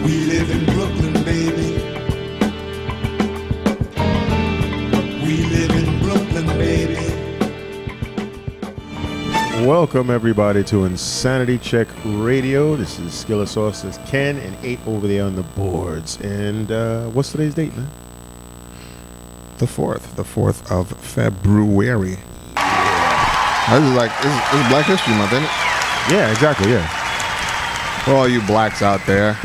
We live in Brooklyn, baby. We live in Brooklyn, baby. Welcome, everybody, to Insanity Check Radio. This is Skilla Sauce's Ken and 8 over there on the boards. And what's today's date, man? The 4th of February. This is Black History Month, isn't it? Yeah, exactly, yeah. For all you blacks out there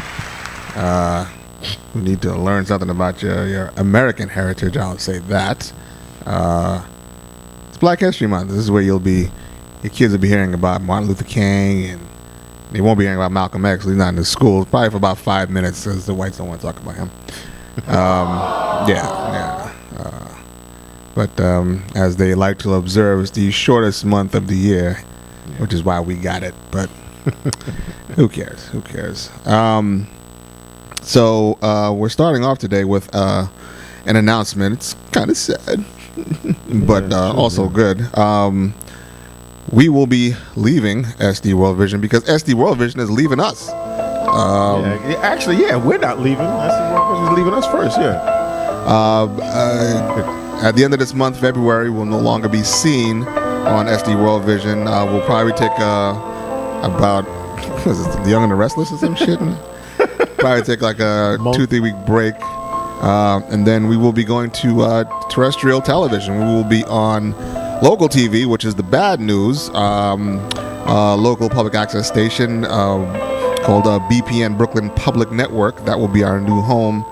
who need to learn something about your American heritage, I'll say that. It's Black History Month. This is where your kids will be hearing about Martin Luther King, and they won't be hearing about Malcolm X. He's not in the school. Probably for about 5 minutes, because the whites don't want to talk about him. But as they like to observe, it's the shortest month of the year, which is why we got it. But who cares? So we're starting off today with an announcement. It's kind of sad, but also good. We will be leaving SD World Vision because SD World Vision is leaving us. We're not leaving. SD World Vision is leaving us first, At the end of this month, February, will no longer be seen on SD World Vision. We'll probably take about, what is it, The Young and the Restless or some shit? Probably take like a 2-3 week break. And then we will be going to terrestrial television. We will be on local TV, which is the bad news. Local public access station called BPN Brooklyn Public Network. That will be our new home.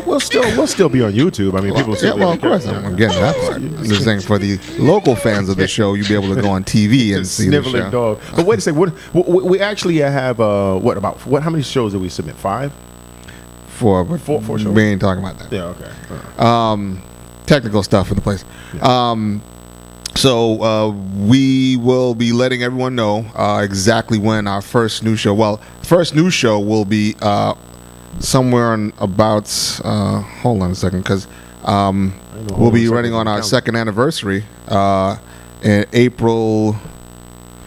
We'll still be on YouTube. I mean, people. Of course, I'm getting that part. I'm just saying, for the local fans of the show, you'll be able to go on TV and see the show. Dog. But wait a second. We actually have how many shows did we submit? 5. 4 shows. We ain't talking about that. Yeah. Okay. Technical stuff in the place. Yeah. So we will be letting everyone know exactly when our first new show. Well, first new show will be somewhere on about. Hold on a second, because we'll be running on our second anniversary in April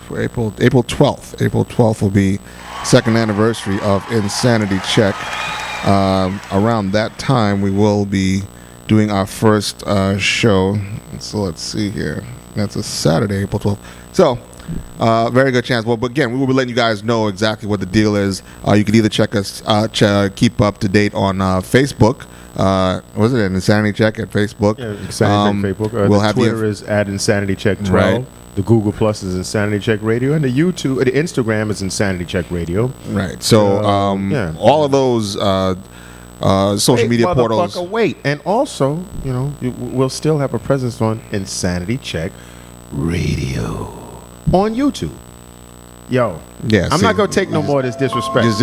12th. April 12th will be second anniversary of Insanity Check. Around that time, we will be doing our first show. So let's see here. That's a Saturday, April 12th. So, very good chance. Well, but again, we will be letting you guys know exactly what the deal is. You can either check us, keep up to date on Facebook. Was it Insanity Check at Facebook? Yeah, Insanity Check Facebook. We'll the have Twitter is at Insanity Check 12. Right. The Google Plus is Insanity Check Radio, and the Instagram is Insanity Check Radio. Right. So, all of those social media portals. Wait, and also, we'll still have a presence on Insanity Check Radio on YouTube. Yo, I'm not gonna take no more of this disrespect. I'm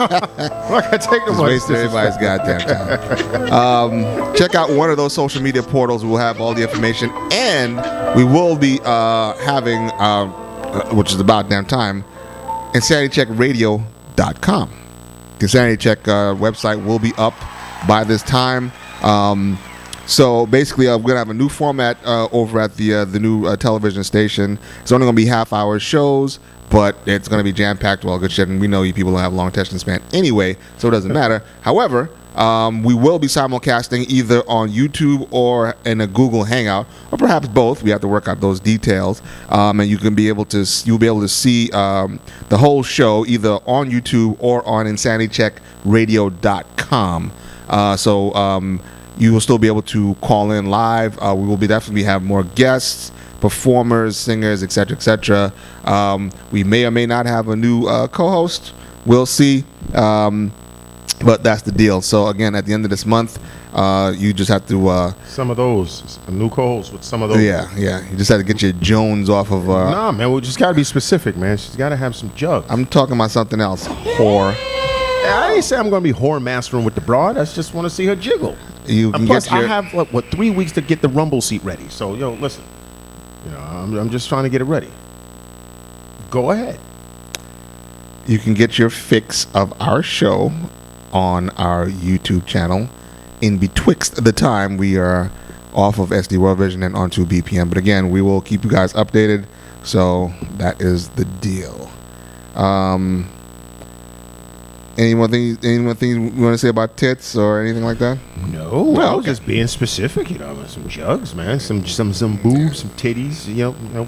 not gonna take no more of this disrespect. Everybody's goddamn time. Check out one of those social media portals. We'll have all the information, and we will be having, which is about damn time, InsanityCheckRadio.com. The Insanity Check website will be up by this time. So basically, we're going to have a new format over at the new television station. It's only going to be half-hour shows, but it's going to be jam-packed with all good shit. And we know you people don't have long attention span anyway, so it doesn't matter. However, we will be simulcasting either on YouTube or in a Google Hangout, or perhaps both. We have to work out those details. And you'll be able to see the whole show either on YouTube or on InsanityCheckRadio.com. So you will still be able to call in live. We will definitely have more guests, performers, singers, etc., etc. We may or may not have a new co-host. We'll see. But that's the deal. So again, at the end of this month, you just have to some of those new co-hosts with some of those. Yeah. You just have to get your Jones off of. Nah, man, we just gotta be specific, man. She's gotta have some jugs. I'm talking about something else. Whore. I didn't say I'm gonna be whore mastering with the broad. I just want to see her jiggle. Plus, I have 3 weeks to get the rumble seat ready. So, listen. I'm just trying to get it ready. Go ahead. You can get your fix of our show on our YouTube channel in betwixt the time we are off of SD World Vision and onto BPM. But again, we will keep you guys updated. So that is the deal. Any more things you want to say about tits or anything like that? No, well, just being specific, some jugs, man, some boobs, some titties,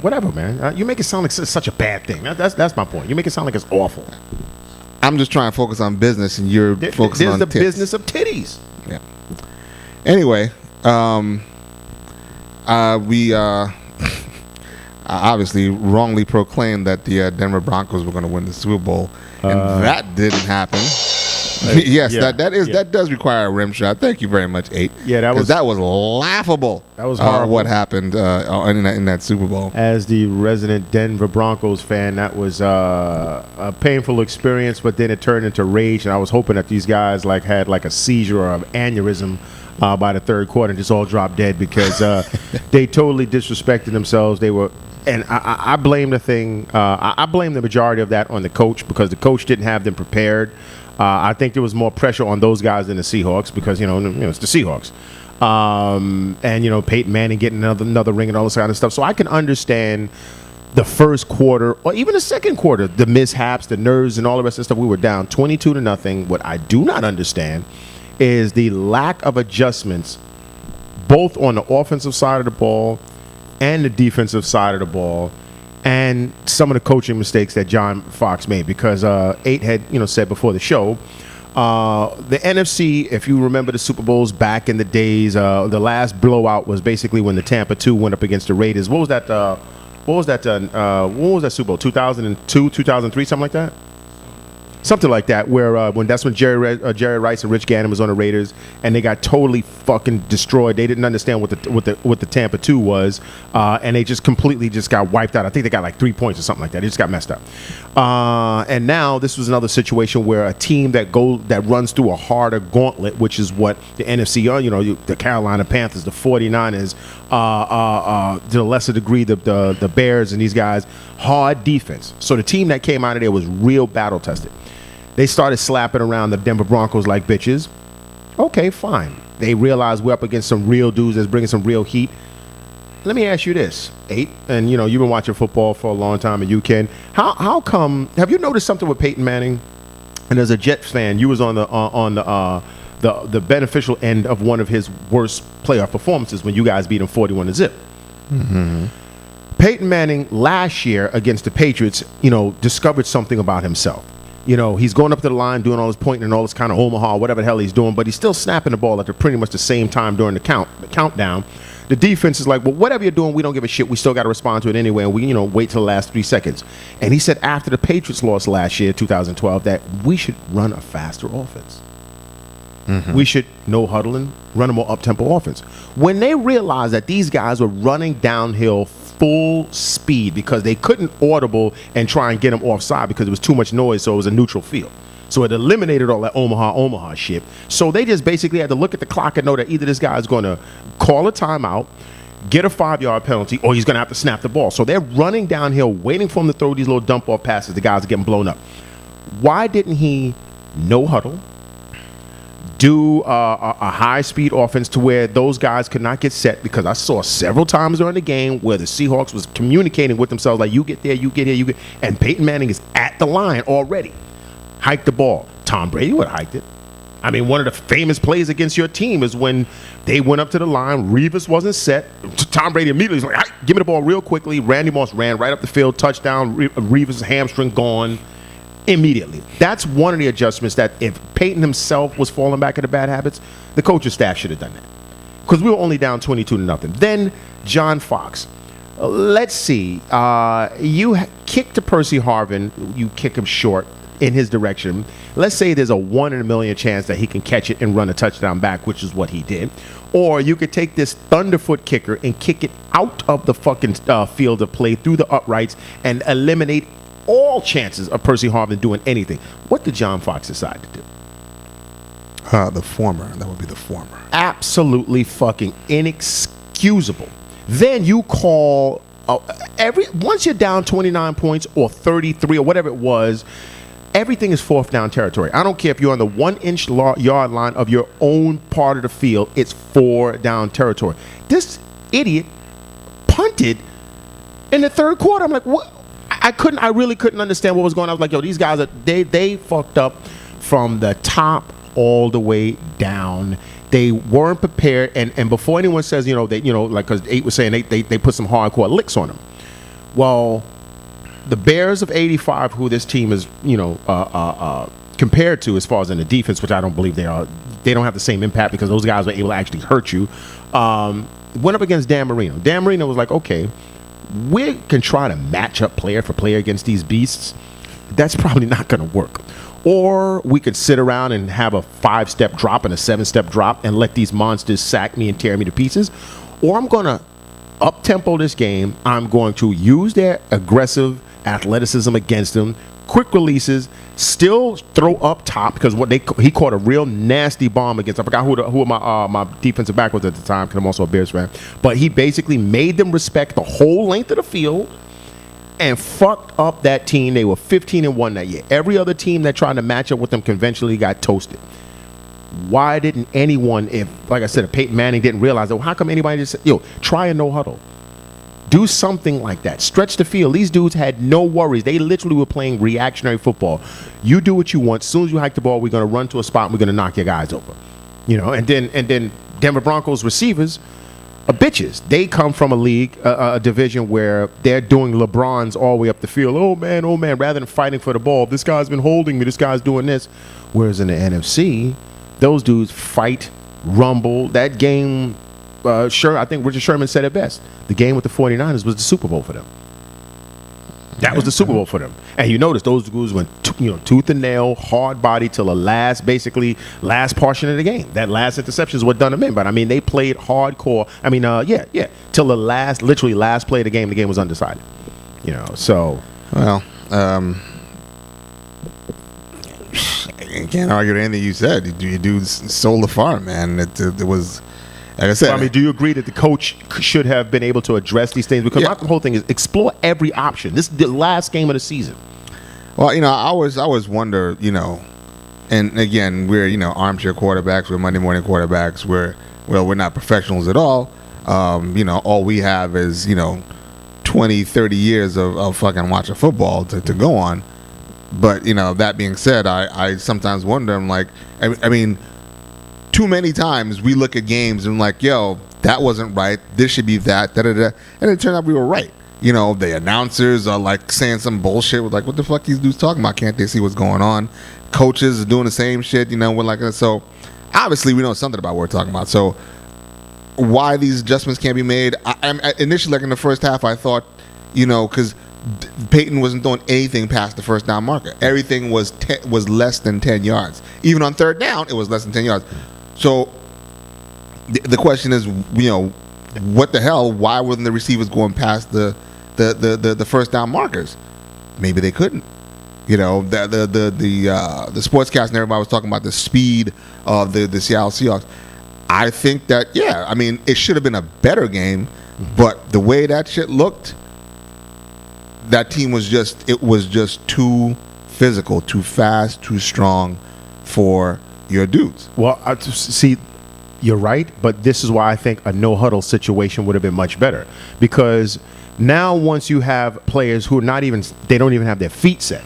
whatever, man. You make it sound like such a bad thing. That's my point. You make it sound like it's awful. I'm just trying to focus on business, and you're focusing on tits. There's the business of titties. Yeah. Anyway, we obviously wrongly proclaimed that the Denver Broncos were going to win the Super Bowl, and that didn't happen. Yes, that does require a rim shot. Thank you very much, 8. Yeah, that was laughable. That was horrible. What happened in that Super Bowl? As the resident Denver Broncos fan, that was a painful experience. But then it turned into rage, and I was hoping that these guys had a seizure or an aneurysm by the third quarter and just all dropped dead because they totally disrespected themselves. They were. And I blame the thing. I blame the majority of that on the coach because the coach didn't have them prepared. I think there was more pressure on those guys than the Seahawks because it's the Seahawks. And Peyton Manning getting another ring and all this kind of stuff. So I can understand the first quarter or even the second quarter, the mishaps, the nerves, and all the rest of the stuff. We were down 22-0. What I do not understand is the lack of adjustments, both on the offensive side of the ball and the defensive side of the ball, and some of the coaching mistakes that John Fox made. Because 8 had said before the show, the NFC, if you remember the Super Bowls back in the days, the last blowout was basically when the Tampa 2 went up against the Raiders. What was that Super Bowl? 2002, 2003, something like that. Something like that, where when Jerry Rice and Rich Gannon was on the Raiders, and they got totally fucking destroyed. They didn't understand what the Tampa 2 was, and they just completely got wiped out. I think they got like 3 points or something like that. They just got messed up. And now this was another situation where a team that runs through a harder gauntlet, which is what the NFC are. The Carolina Panthers, the 49ers, to a lesser degree the Bears and these guys, hard defense. So the team that came out of there was real battle tested. They started slapping around the Denver Broncos like bitches. Okay, fine. They realized we're up against some real dudes that's bringing some real heat. Let me ask you this, 8, and you've been watching football for a long time, and you can. How come? Have you noticed something with Peyton Manning? And as a Jets fan, you was on the beneficial end of one of his worst playoff performances when you guys beat him 41-0. Mm-hmm. Peyton Manning last year against the Patriots, discovered something about himself. He's going up to the line, doing all his pointing and all this kind of Omaha, whatever the hell he's doing, but he's still snapping the ball at pretty much the same time during the countdown. The defense is like, well, whatever you're doing, we don't give a shit. We still got to respond to it anyway, and we, wait till the last 3 seconds. And he said after the Patriots lost last year, 2012, that we should run a faster offense. Mm-hmm. We should no huddling, run a more up-tempo offense. When they realized that these guys were running downhill full speed because they couldn't audible and try and get them offside because it was too much noise, so it was a neutral field. So it eliminated all that Omaha shit. So they just basically had to look at the clock and know that either this guy is going to call a timeout, get a 5-yard penalty, or he's going to have to snap the ball. So they're running downhill, waiting for him to throw these little dump-off passes. The guys are getting blown up. Why didn't he no huddle, do a high-speed offense to where those guys could not get set? Because I saw several times during the game where the Seahawks was communicating with themselves like, you get there, you get here, you get, and Peyton Manning is at the line already. Hike the ball. Tom Brady would have hiked it. I mean, one of the famous plays against your team is when they went up to the line, Revis wasn't set. Tom Brady immediately was like, give me the ball real quickly. Randy Moss ran right up the field, touchdown, Revis' hamstring gone immediately. That's one of the adjustments that if Peyton himself was falling back into bad habits, the coaching staff should have done that. Because we were only down 22-0. Then John Fox. Let's see. You kick to Percy Harvin. You kick him short in his direction. Let's say there's a 1 in a million chance that he can catch it and run a touchdown back, which is what he did. Or you could take this thunderfoot kicker and kick it out of the fucking field of play through the uprights and eliminate all chances of Percy Harvin doing anything. What did John Fox decide to do? The former. That would be the former. Absolutely fucking inexcusable. Then you call once you're down 29 points or 33 or whatever it was, everything is 4th down territory. I don't care if you're on the 1-inch yard line of your own part of the field. It's 4 down territory. This idiot punted in the third quarter. I'm like, what? I really couldn't understand what was going on. I was like, yo, these guys they fucked up from the top all the way down. They weren't prepared, and before anyone says, because 8 was saying they put some hardcore licks on them. Well, the Bears of '85, who this team is, compared to as far as in the defense, which I don't believe they are, they don't have the same impact because those guys were able to actually hurt you. Went up against Dan Marino. Dan Marino was like, okay, we can try to match up player for player against these beasts. That's probably not going to work. Or we could sit around and have a 5-step drop and a 7-step drop and let these monsters sack me and tear me to pieces. Or I'm going to up-tempo this game. I'm going to use their aggressive athleticism against them, quick releases, still throw up top because he caught a real nasty bomb against. I forgot who my defensive back was at the time because I'm also a Bears fan. But he basically made them respect the whole length of the field and fucked up that team. They were 15-1 that year. Every other team that tried to match up with them conventionally got toasted. Why didn't anyone, like I said, Peyton Manning didn't realize that? Well, how come anybody just said, try a no huddle? Do something like that. Stretch the field. These dudes had no worries. They literally were playing reactionary football. You do what you want. As soon as you hike the ball, we're going to run to a spot and we're going to knock your guys over. And then Denver Broncos receivers are bitches. They come from a league, a division where they're doing LeBrons all the way up the field. Oh man, rather than fighting for the ball, this guy's been holding me, this guy's doing this. Whereas in the NFC, those dudes fight, rumble. That game, I think Richard Sherman said it best. The game with the 49ers was the Super Bowl for them. That was the Super Bowl for them. And you notice those dudes went tooth and nail, hard body till the last portion of the game. That last interception is what done them in. But I mean, they played hardcore. I mean, till the literally last play of the game was undecided. So. Well, I can't argue with anything you said. You dudes sold the farm, man. It was. Like I said, I mean, do you agree that the coach should have been able to address these things? Because my whole thing is explore every option. This is the last game of the season. Well, I always wonder, and again, we're armchair quarterbacks, we're Monday morning quarterbacks, we're not professionals at all. All we have is 20, 30 years of fucking watching football to go on. But that being said, I sometimes wonder. I'm like, I mean. Too many times we look at games and like, yo, that wasn't right. This should be that. Da-da-da. And it turned out we were right. The announcers are like saying some bullshit. We're like, what the fuck these dudes talking about? Can't they see what's going on? Coaches are doing the same shit. We're like, so obviously we know something about what we're talking about. So why these adjustments can't be made? I initially, like in the first half, I thought, because Peyton wasn't throwing anything past the first down marker. Everything was less than 10 yards. Even on third down, it was less than 10 yards. So the question is, what the hell? Why wasn't the receivers going past the first down markers? Maybe they couldn't. The sportscast and everybody was talking about the speed of the Seattle Seahawks. I think that it should have been a better game, but the way that shit looked, that team was just too physical, too fast, too strong for your dudes. Well, see, you're right, but this is why I think a no-huddle situation would have been much better. Because now once you have players who are they don't even have their feet set,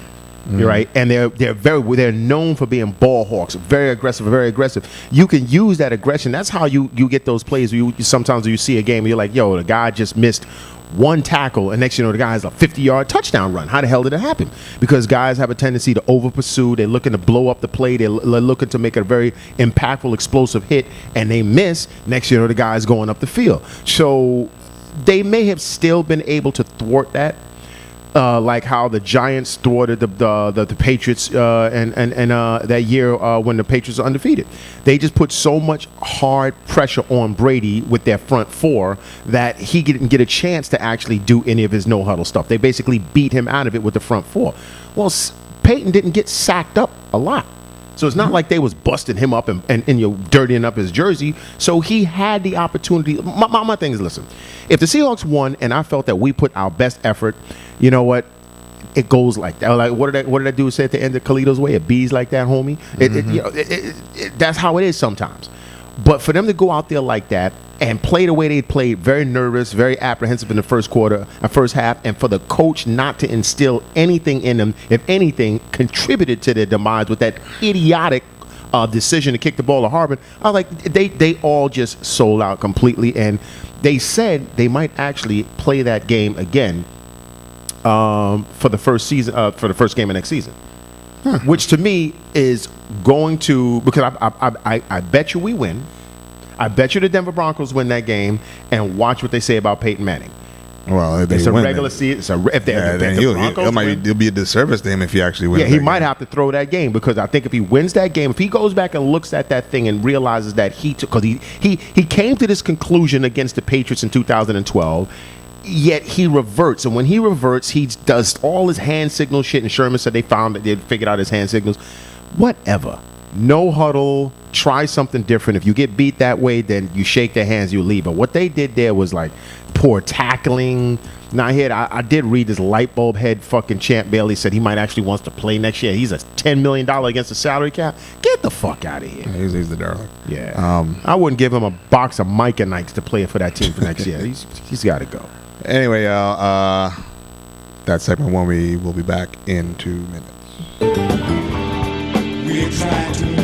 right? And they're known for being ball hawks, very aggressive. You can use that aggression. That's how you get those plays where sometimes you see a game and you're like, yo, the guy just missed one tackle, and next the guy has a 50-yard touchdown run. How the hell did it happen? Because guys have a tendency to over-pursue. They're looking to blow up the play. They're looking to make a very impactful, explosive hit, and they miss. Next the guy's going up the field. So they may have still been able to thwart that, like how the Giants thwarted the Patriots and that year when the Patriots were undefeated. They just put so much hard pressure on Brady with their front four that he didn't get a chance to actually do any of his no-huddle stuff. They basically beat him out of it with the front four. Well, Peyton didn't get sacked up a lot. So it's not like they was busting him up and dirtying up his jersey. So he had the opportunity. My thing is, listen, if the Seahawks won and I felt that we put our best effort, you know what? It goes like that. Like what did that dude say at the end of Carlito's Way? It bees like that, homie. That's how it is sometimes. But for them to go out there like that, and play the way they played, very nervous, very apprehensive in the first half, and for the coach not to instill anything in them, if anything, contributed to their demise with that idiotic decision to kick the ball to Harbin. I was like, they all just sold out completely, and they said they might actually play that game again for the first game of next season. Which to me is going to, because I bet you we win. I bet you the Denver Broncos win that game, and watch what they say about Peyton Manning. Well, if it's they a win, regular season. If it'll be a disservice to him if he actually wins. Yeah, he might have to throw that game, because I think if he wins that game, if he goes back and looks at that thing and realizes that because he came to this conclusion against the Patriots in 2012. Yet he reverts, and when he reverts, he does all his hand signal shit. And Sherman said they figured out his hand signals. Whatever. No huddle. Try something different. If you get beat that way, then you shake their hands, you leave. But what they did there was like poor tackling. Now I did read this light bulb head fucking Champ Bailey said he might actually wants to play next year. He's a $10 million against the salary cap. Get the fuck out of here. Yeah, he's the darling. Yeah. I wouldn't give him a box of Micah Knights to play for that team for next year. He's got to go. Anyway, that's segment one. We will be back in 2 minutes. We're trying to